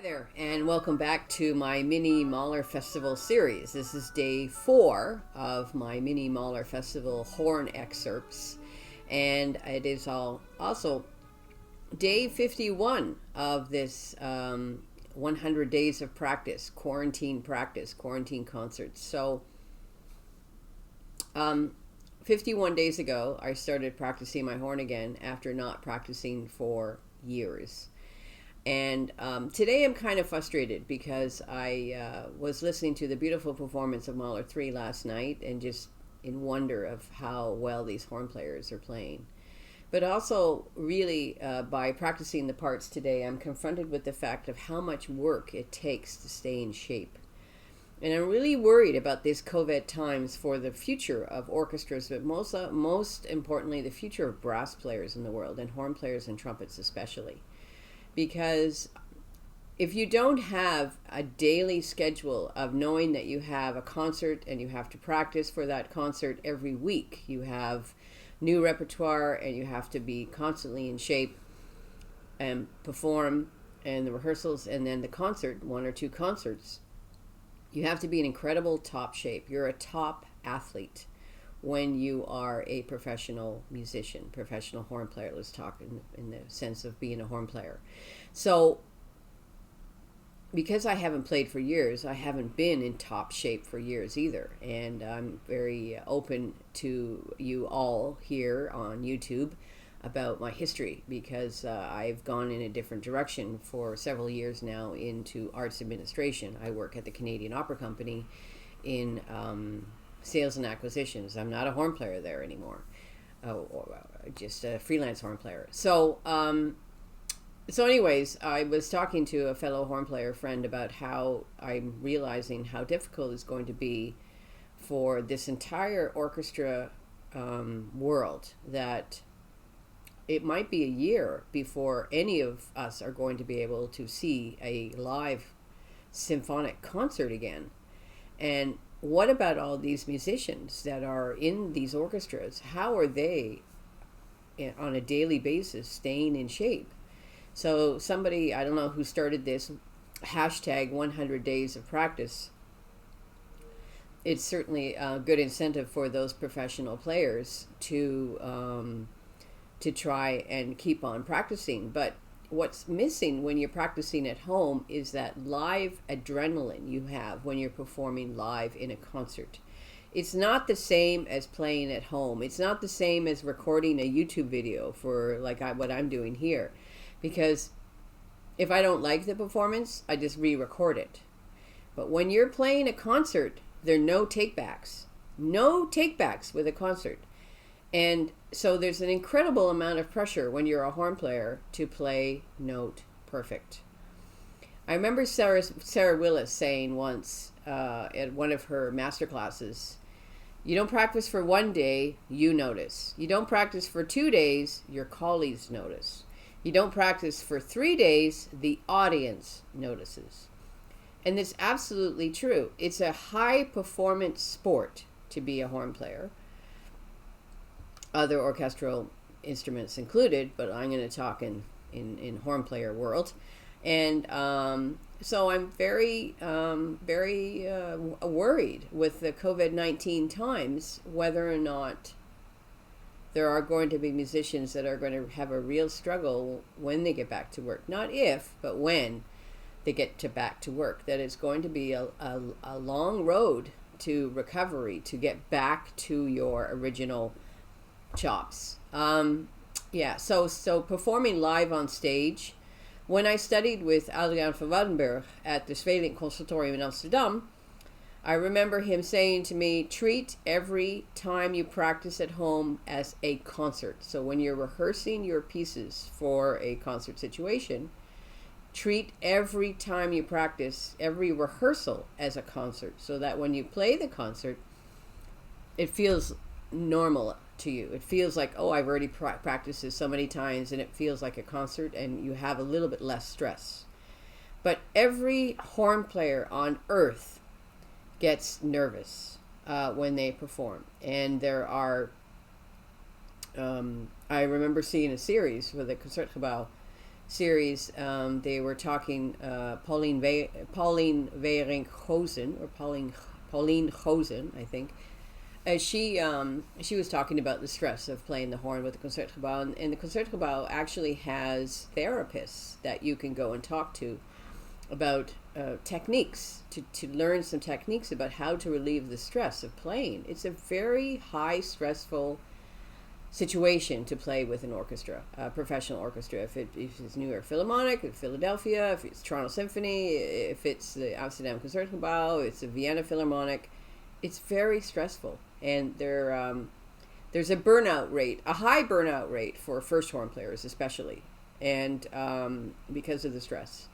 there, and welcome back to my mini Mahler Festival series. This is day 4 of my mini Mahler Festival horn excerpts, and it is also day 51 of this 100 days of practice, quarantine concerts. So 51 days ago, I started practicing my horn again after not practicing for years. And today I'm kind of frustrated because I was listening to the beautiful performance of Mahler 3 last night and just in wonder of how well these horn players are playing. But also really by practicing the parts today, I'm confronted with the fact of how much work it takes to stay in shape. And I'm really worried about these COVID times for the future of orchestras, but most importantly, the future of brass players in the world, and horn players and trumpets especially. Because if you don't have a daily schedule of knowing that you have a concert and you have to practice for that concert every week, you have new repertoire and you have to be constantly in shape and perform, and the rehearsals and then the concert, 1 or 2 concerts, you have to be in incredible top shape. You're a top athlete when you are a professional musician, professional horn player. Let's talk in the sense of being a horn player. So because I haven't played for years, I haven't been in top shape for years either. And I'm very open to you all here on YouTube about my history, because I've gone in a different direction for several years now into arts administration. I work at the Canadian Opera Company in sales and acquisitions. I'm not a horn player there anymore, just a freelance horn player. So anyways, I was talking to a fellow horn player friend about how I'm realizing how difficult it's going to be for this entire orchestra world, that it might be a year before any of us are going to be able to see a live symphonic concert again. And what about all these musicians that are in these orchestras? How are they on a daily basis staying in shape? So somebody, I don't know who started this hashtag 100 days of practice. It's certainly a good incentive for those professional players to try and keep on practicing. But what's missing when you're practicing at home is that live adrenaline you have when you're performing live in a concert. It's not the same as playing at home. It's not the same as recording a YouTube video for what I'm doing here. Because if I don't like the performance, I just re-record it. But when you're playing a concert, there are no takebacks. No takebacks with a concert. And so there's an incredible amount of pressure when you're a horn player to play note perfect. I remember Sarah Willis saying once at one of her master classes, you don't practice for 1 day, you notice. You don't practice for 2 days, your colleagues notice. You don't practice for 3 days, the audience notices. And it's absolutely true. It's a high performance sport to be a horn player. Other orchestral instruments included, but I'm going to talk in horn player world. And so I'm very worried with the COVID-19 times, whether or not there are going to be musicians that are going to have a real struggle when they get back to work. Not if, but when they get back to work. That it's going to be a long road to recovery, to get back to your original chops. So performing live on stage. When I studied with Adriaan van Woudenberg at the Symphony Conservatorium in Amsterdam, I remember him saying to me, treat every time you practice at home as a concert. So when you're rehearsing your pieces for a concert situation, treat every time you practice, every rehearsal as a concert, so that when you play the concert, it feels normal to you. It feels like, oh, I've already practiced this so many times, and it feels like a concert, and you have a little bit less stress. But every horn player on earth gets nervous when they perform. And there are, I remember seeing a series with the Concertgebouw series, they were talking, Pauline Wering-Gozen, or Pauline Gozen, I think. She was talking about the stress of playing the horn with the Concertgebouw, and the Concertgebouw actually has therapists that you can go and talk to about techniques, to learn some techniques about how to relieve the stress of playing. It's a very high stressful situation to play with an orchestra, a professional orchestra. If it's New York Philharmonic, if it's Philadelphia, if it's Toronto Symphony, if it's the Amsterdam Concertgebouw, it's the Vienna Philharmonic, it's very stressful. And there's a burnout rate, a high burnout rate for first horn players especially, and because of the stress.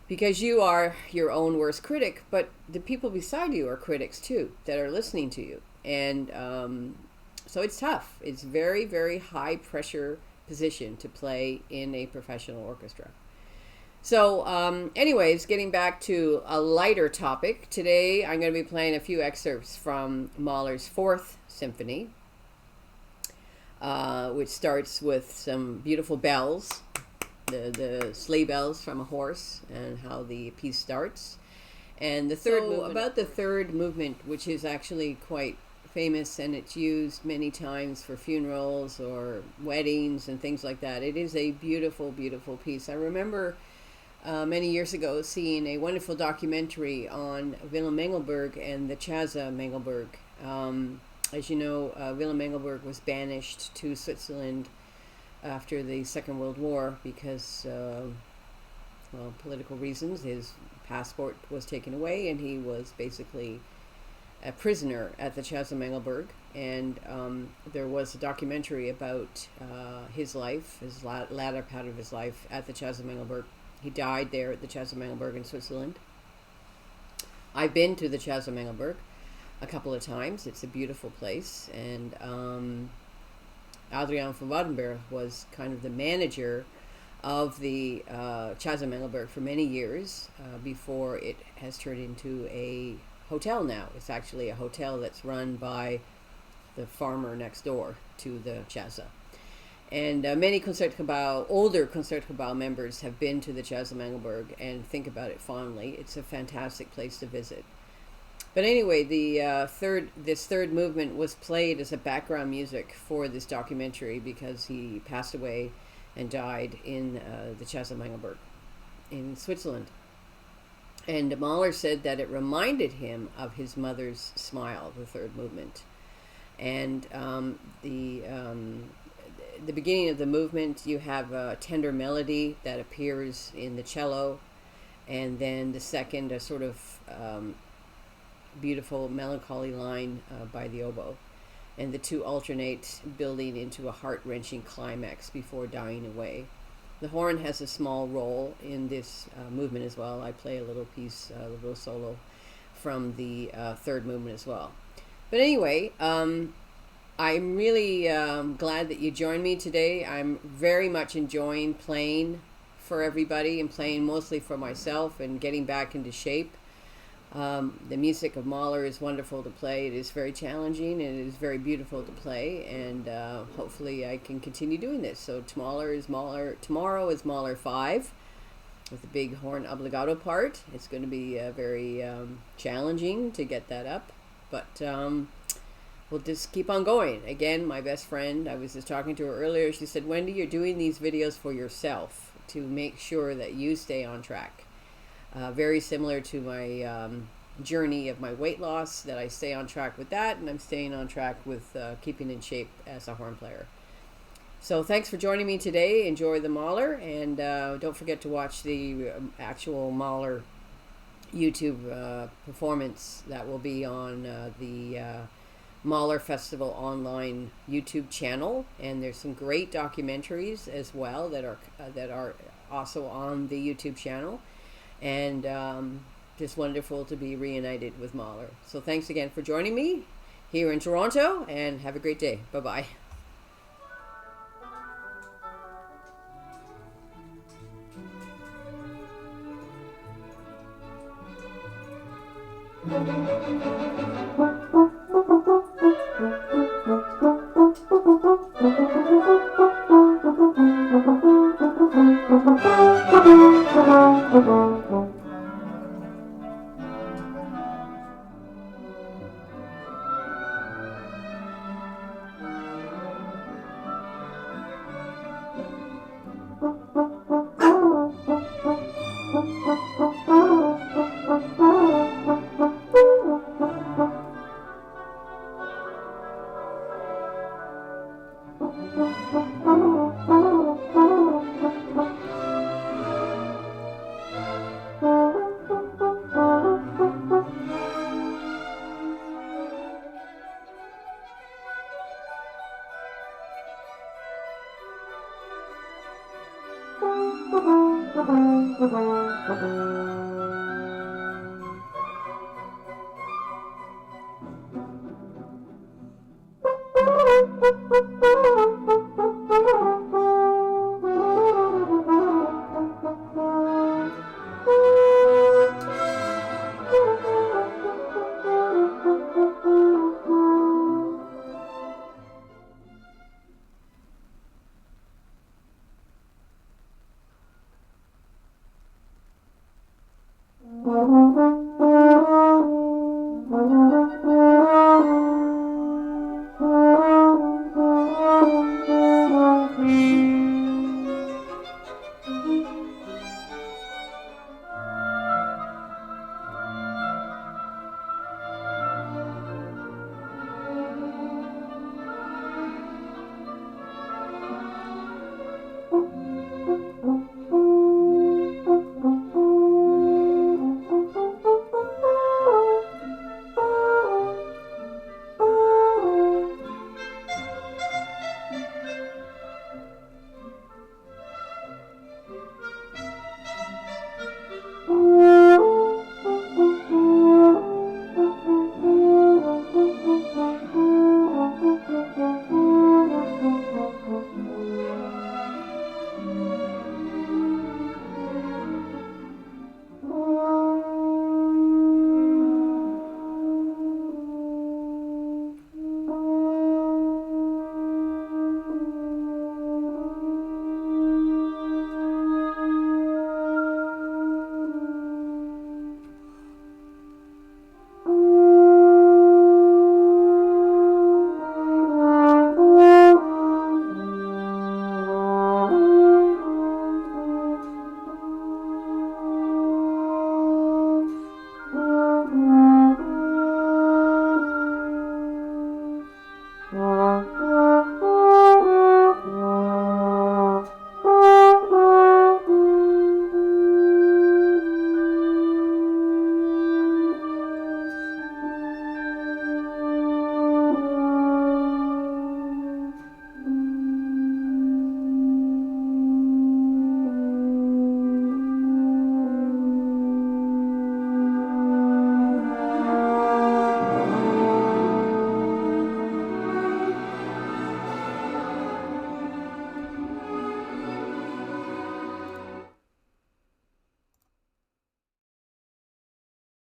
Because you are your own worst critic, but the people beside you are critics too, that are listening to you. And so it's tough. It's very, very high pressure position to play in a professional orchestra. So anyways, getting back to a lighter topic, today I'm going to be playing a few excerpts from Mahler's Fourth Symphony, which starts with some beautiful bells, the sleigh bells from a horse, and how the piece starts. And the third movement, about the third movement, which is actually quite famous, and it's used many times for funerals or weddings and things like that. It is a beautiful, beautiful piece. I remember many years ago seeing a wonderful documentary on Willem Mengelberg and the Chaza Mengelberg. As you know, Willem Mengelberg was banished to Switzerland after the Second World War because, political reasons. His passport was taken away, and he was basically a prisoner at the Chaza Mengelberg. And there was a documentary about his life, his latter part of his life at the Chaza Mengelberg. He died there at the Chaza Mengelberg in Switzerland. I've been to the Chaza Mengelberg a couple of times. It's a beautiful place, and Adriaan van Woudenberg was kind of the manager of the Chaza Mengelberg for many years before it has turned into a hotel now. It's actually a hotel that's run by the farmer next door to the Chaza. And many Concertgebouw, older Concertgebouw members have been to the Chaza Mengelberg and think about it fondly. It's a fantastic place to visit. But anyway, this third movement was played as a background music for this documentary because he passed away and died in the Chaza Mengelberg in Switzerland. And Mahler said that it reminded him of his mother's smile, the third movement. And the beginning of the movement, you have a tender melody that appears in the cello, and then the second, a sort of beautiful melancholy line by the oboe, and the two alternate, building into a heart-wrenching climax before dying away. The horn has a small role in this movement as well. I play a little piece, a little solo from the third movement as well. But anyway, I'm really glad that you joined me today. I'm very much enjoying playing for everybody and playing mostly for myself and getting back into shape. The music of Mahler is wonderful to play. It is very challenging, and it is very beautiful to play, and hopefully I can continue doing this. So tomorrow is Mahler 5 with the big horn obbligato part. It's going to be very challenging to get that up, but we'll just keep on going. Again, my best friend, I was just talking to her earlier, she said, Wendy, you're doing these videos for yourself to make sure that you stay on track. Very similar to my journey of my weight loss, that I stay on track with that, and I'm staying on track with keeping in shape as a horn player. So thanks for joining me today. Enjoy the Mahler, and don't forget to watch the actual Mahler YouTube performance that will be on the Mahler Festival online YouTube channel. And there's some great documentaries as well that are also on the YouTube channel. And just wonderful to be reunited with Mahler. So thanks again for joining me here in Toronto, and have a great day. Bye-bye. Mm-hmm.